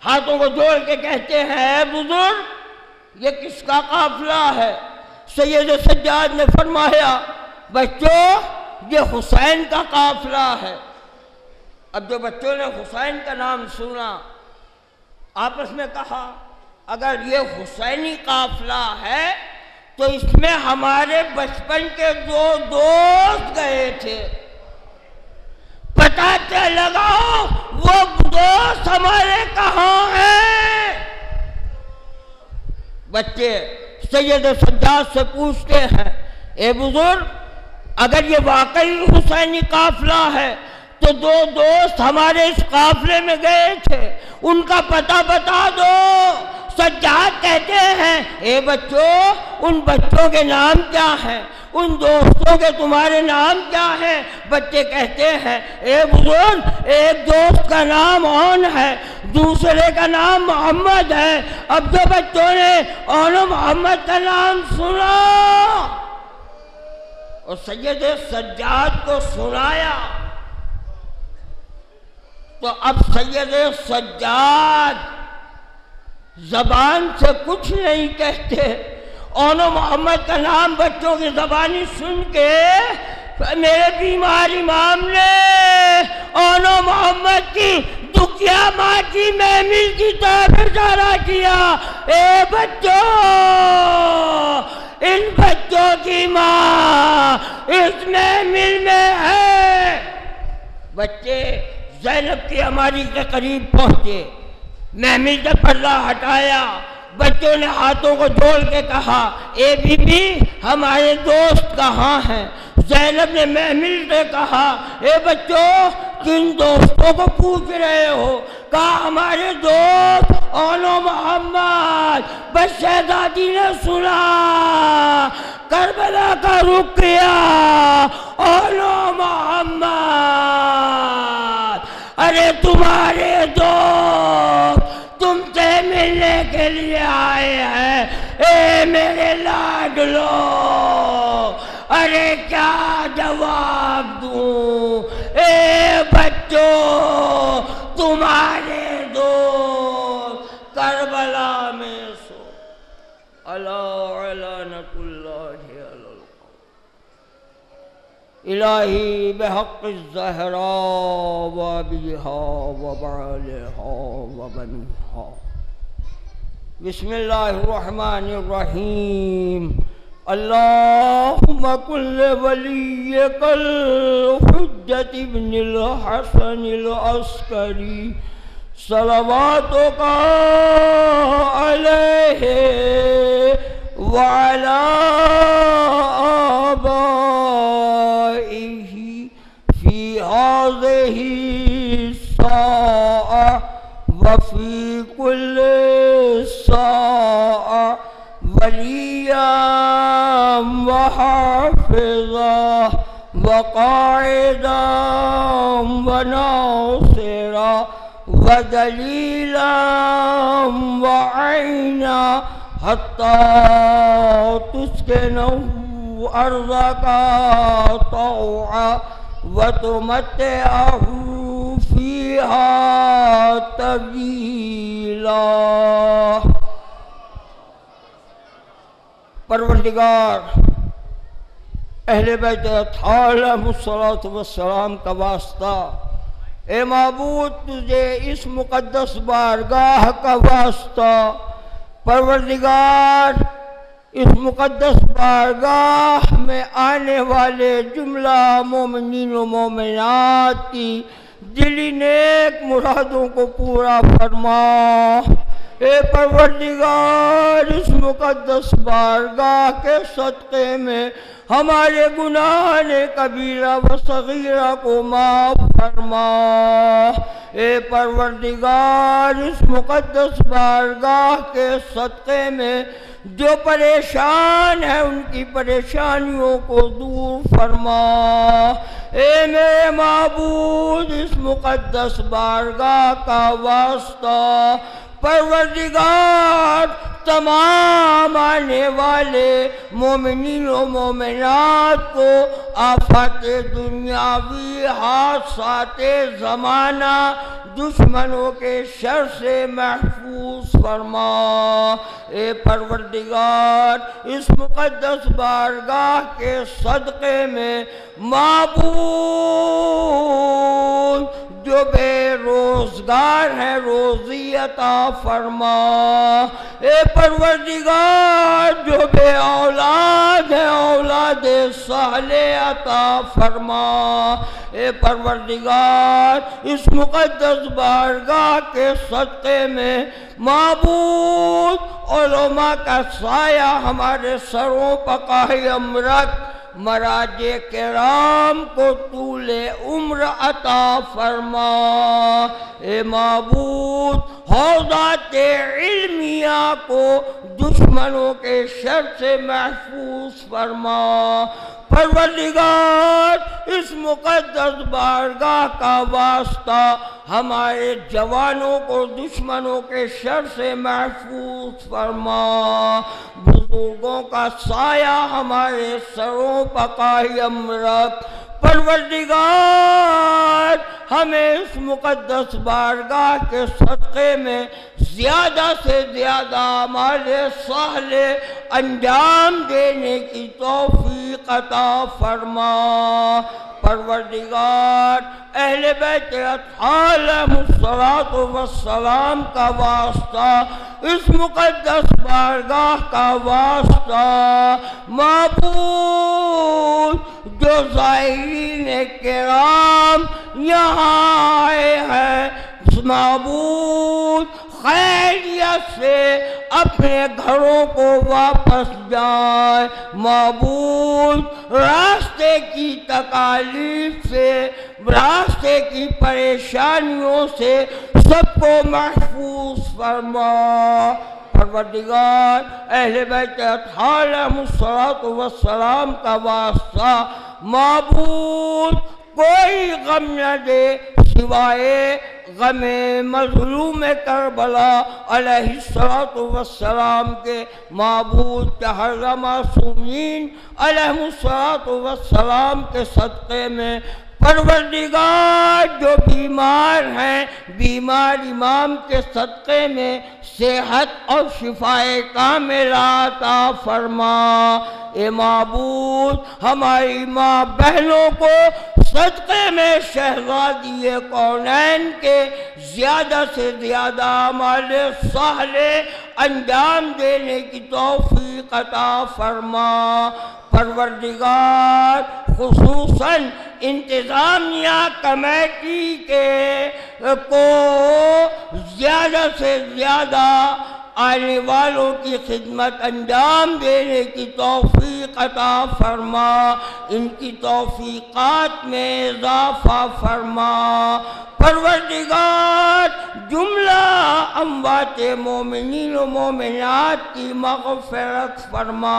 A: ہاتھوں کو جوڑ کے کہتے ہیں اے بزرگ یہ کس کا قافلہ ہے؟ سید سجاد نے فرمایا بچوں یہ حسین کا قافلہ ہے۔ اب جو بچوں نے حسین کا نام سنا آپس میں کہا اگر یہ حسینی قافلہ ہے تو اس میں ہمارے بچپن کے 2 دوست گئے تھے، پتہ لگاؤ وہ دوست ہمارے کہاں ہیں؟ بچے سید سجاد سے پوچھتے ہیں اے بزرگ اگر یہ واقعی حسینی قافلہ ہے تو دو دوست ہمارے اس قافلے میں گئے تھے، ان کا پتہ بتا دو۔ سجاد کہتے ہیں اے بچوں، ان بچوں کے نام کیا ہیں؟ ان دوستوں کے تمہارے نام کیا ہیں؟ بچے کہتے ہیں اے بزرگ، ایک دوست کا نام اون ہے، دوسرے کا نام محمد ہے۔ اب جو بچوں نے اون و محمد کا نام سنا اور سید سجاد کو سنایا تو اب سید سجاد زبان سے کچھ نہیں کہتے۔ اون و محمد کا نام بچوں کی زبانی سن کے میرے بیمار امام نے اون و محمد کی دکھیا ماں کی محمل کی طرف اشارہ کیا، اے بچوں، ان بچوں کی ماں اس محمل میں ہے۔ بچے زینب کی عماری کے قریب پہنچے، محمل سے پردہ ہٹایا، بچوں نے ہاتھوں کو جوڑ کے کہا اے بی بی ہمارے دوست کہاں ہیں؟ زینب نے محمل سے کہا اے بچوں کن دوستوں کو پوچھ رہے ہو؟ کہا ہمارے دوست اون و محمد۔ بس شہزادی نے سنا، کربلا کا رخ کیا، اون و محمد، ارے تمہارے دوست تم سے ملنے کے لیے آئے ہیں، اے میرے لاڈلو، ارے کیا جواب دوں؟ اے بچوں، تمہارے دوست کربلا میں سو، الا لعنت اللہ علی القوم۔ الہی بحق الزہراء وابیہا وبعلہا وبنیہا، بسم اللہ الرحمن الرحیم۔ اللہم کن لولیک الحجۃ ابن الحسن العسکری صلواتک علیہ وعلی آبائہ فی ہذہ الساعہ وفی کل ساعہ ولیاً وحافظاً وقائداً وناصراً ودلیلاً وعینا حتی تسکنہ ارضک طوعا وتمتعہ فیہا طویلا۔ پروردگار، اہل بیت اطہار علیہ الصلوۃ والسلام کا واسطہ، اے معبود تجھے اس مقدس بارگاہ کا واسطہ، پروردگار اس مقدس بارگاہ میں آنے والے جملہ مومنین و مومنات کی دلی نیک مرادوں کو پورا فرما۔ اے پروردگار اس مقدس بارگاہ کے صدقے میں ہمارے گناہ کبیرہ و صغیرہ کو معاف فرما۔ اے پروردگار اس مقدس بارگاہ کے صدقے میں جو پریشان ہیں ان کی پریشانیوں کو دور فرما۔ اے میرے معبود اس مقدس بارگاہ کا واسطہ، پروردگار تمام آنے والے مومنین و مومنات کو آفات دنیاوی، حادثات زمانہ، دشمنوں کے شر سے محفوظ فرما۔ اے پروردگار اس مقدس بارگاہ کے صدقے میں معبود جو بے روزگار ہے روزی عطا فرما۔ اے پروردگار جو بے اولاد ہے اولاد صالح عطا فرما۔ اے پروردگار اس مقدس بارگاہ کے صدقے میں معبود علماء کا سایہ ہمارے سروں پر قائم رکھ، مراج کرام کو طول عمر عطا فرما۔ اے معبود حوضات علمیہ کو دشمنوں کے شر سے محفوظ فرما۔ پروردگار اس مقدس بارگاہ کا واسطہ ہمارے جوانوں کو دشمنوں کے شر سے محفوظ فرما۔ بزرگوں کا سایہ ہمارے سروں پر قائم رکھ۔ پروردگار ہمیں اس مقدس بارگاہ کے صدقے میں زیادہ سے زیادہ اعمال صالح انجام دینے کی توفیق عطا فرما۔ پروردگار اہل بیت اطہار علیہم الصلاۃ والسلام کا واسطہ، اس مقدس بارگاہ کا واسطہ، معبود جو زائرین کرام یہاں آئے ہیں، معبود خیریت سے اپنے گھروں کو واپس جائیں۔ معبود راستے کی تکالیف سے، راستے کی پریشانیوں سے سب کو محفوظ فرما۔ پروردگار اہل بیت اطہار علیہم الصلاۃ والسلام کا واسطہ، معبود کوئی غم نہ دے سوائے غم مظلوم کربلا علیہ الصلاۃ والسلام کے۔ معبود چہر معصومین علیہ الصلاۃ والسلام کے صدقے میں پروردگار جو بیمار ہیں، بیمار امام کے صدقے میں صحت اور شفائے کاملہ عطا فرما۔ اے معبود ہماری ماں بہنوں کو صدقے میں شہزادی کونین کے زیادہ سے زیادہ اعمال صالح انجام دینے کی توفیق عطا فرما۔ پروردگار خصوصاً انتظامیہ کمیٹی کو زیادہ سے زیادہ آنے والوں کی خدمت انجام دینے کی توفیق عطا فرما، ان کی توفیقات میں اضافہ فرما۔ پروردگار جملہ اموات مومنین و مومنات کی مغفرت فرما۔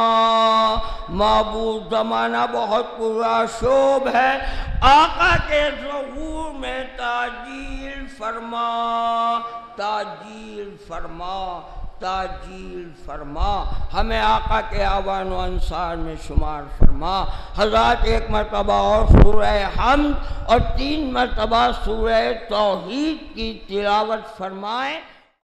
A: معبود زمانہ بہت پرآشوب ہے، آقا کے ظہور میں تاجیل فرما، تاجیل فرما، تاجیل فرما۔ ہمیں آقا کے اعوان و انصار میں شمار فرما۔ حضرات ایک مرتبہ اور سورہ حمد اور 3 مرتبہ سورہ توحید کی تلاوت فرمائیں۔